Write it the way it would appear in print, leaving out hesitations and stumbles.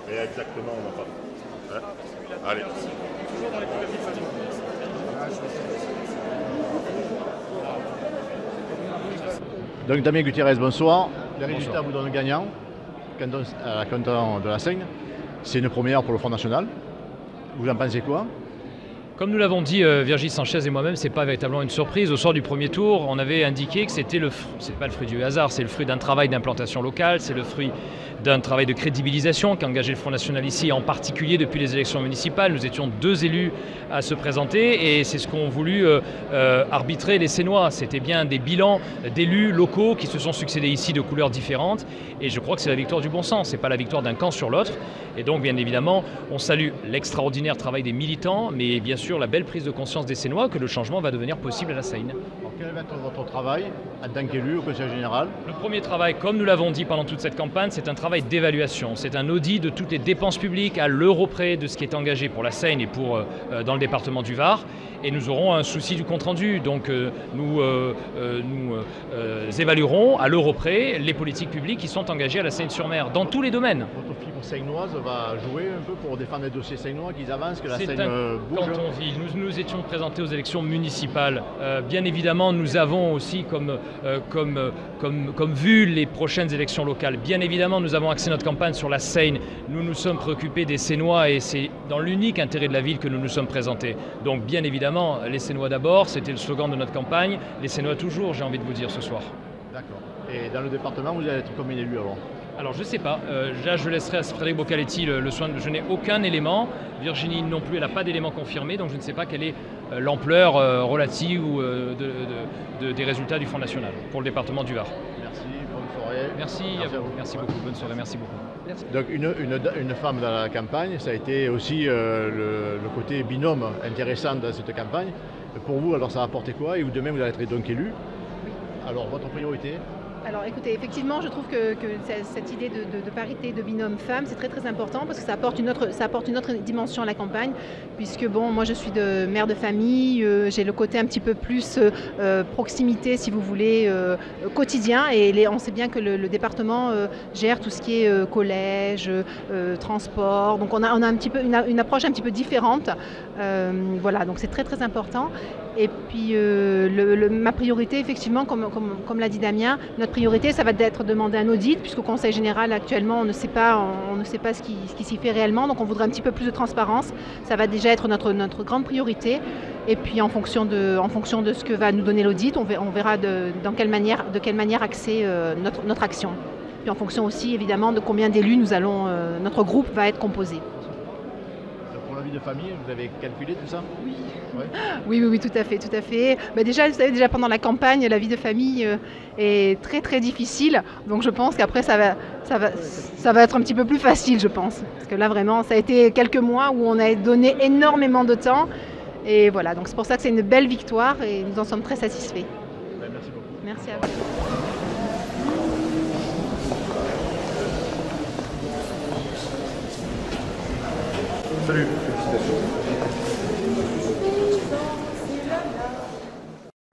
Et exactement, on n'a pas. Ouais. Allez. Donc Damien Gutiérrez, bonsoir. Les résultats vous donnent gagnant à la canton de la Seigne. C'est une première pour le Front National. Vous en pensez quoi? Comme nous l'avons dit Virgile Sanchez et moi-même, ce n'est pas véritablement une surprise. Au soir du premier tour, on avait indiqué que c'était c'est pas le fruit du hasard, c'est le fruit d'un travail d'implantation locale, c'est le fruit d'un travail de crédibilisation qu'a engagé le Front National ici, en particulier depuis les élections municipales. Nous étions 2 élus à se présenter et c'est ce qu'ont voulu arbitrer les Sénois. C'était bien des bilans d'élus locaux qui se sont succédés ici de couleurs différentes et je crois que c'est la victoire du bon sens, ce n'est pas la victoire d'un camp sur l'autre. Et donc bien évidemment, on salue l'extraordinaire travail des militants, mais bien sûr la belle prise de conscience des Sénois que le changement va devenir possible à la Seigne. Alors, quel va être votre travail en tant qu'élu au Conseil général? Le premier travail, comme nous l'avons dit pendant toute cette campagne, c'est un travail d'évaluation. C'est un audit de toutes les dépenses publiques à l'euro près de ce qui est engagé pour la Seigne et dans le département du Var. Et nous aurons un souci du compte-rendu. Donc nous évaluerons à l'euro près les politiques publiques qui sont engagées à la Seigne-sur-Mer, dans tous les domaines. Votre fibre seignoise va jouer un peu pour défendre les dossiers seignois, qu'ils avancent, que la Seigne bouge? Quand on vit, nous étions présentés aux élections municipales. Bien évidemment, nous avons aussi comme vu les prochaines élections locales. Bien évidemment, nous avons axé notre campagne sur la Seigne. Nous nous sommes préoccupés des Sénois et c'est dans l'unique intérêt de la ville que nous nous sommes présentés. Donc bien évidemment, les Sénois d'abord, c'était le slogan de notre campagne. Les Sénois toujours, j'ai envie de vous dire ce soir. D'accord. Et dans le département, vous allez être combien d'élu alors? Alors je ne sais pas, là je laisserai à Frédéric Bocaletti le soin, je n'ai aucun élément, Virginie non plus, elle n'a pas d'élément confirmé, donc je ne sais pas quelle est l'ampleur relative des résultats du Front National pour le département du Var. Merci, bonne soirée. Merci à vous, merci beaucoup, bonne soirée, merci beaucoup. Merci. Donc une femme dans la campagne, ça a été aussi le côté binôme intéressant dans cette campagne. Pour vous, alors ça a apporté quoi? Et vous demain, vous allez être donc élu. Alors votre priorité? Alors écoutez, effectivement, je trouve que cette idée de parité de binôme femme, c'est très très important parce que ça apporte une autre dimension à la campagne, puisque bon, moi je suis mère de famille, j'ai le côté un petit peu plus proximité, si vous voulez, quotidien, et on sait bien que le département gère tout ce qui est collège, transport, donc on a un petit peu une approche un petit peu différente, voilà, donc c'est très très important. Et puis ma priorité, effectivement, comme l'a dit Damien, notre priorité, ça va être de demander un audit, puisqu'au Conseil général, actuellement, on ne sait pas ce qui s'y fait réellement, donc on voudrait un petit peu plus de transparence. Ça va déjà être notre grande priorité. Et puis en fonction de ce que va nous donner l'audit, on verra de quelle manière axer notre action. Puis en fonction aussi, évidemment, de combien d'élus notre groupe va être composé. De famille, vous avez calculé tout ça? Oui. Ouais. Oui, tout à fait. Mais déjà, vous savez, pendant la campagne, la vie de famille est très très difficile. Donc je pense qu'après ça va être un petit peu plus facile, je pense. Parce que là vraiment, ça a été quelques mois où on a donné énormément de temps. Et voilà, donc c'est pour ça que c'est une belle victoire et nous en sommes très satisfaits. Merci beaucoup. Merci à vous. Salut, félicitations.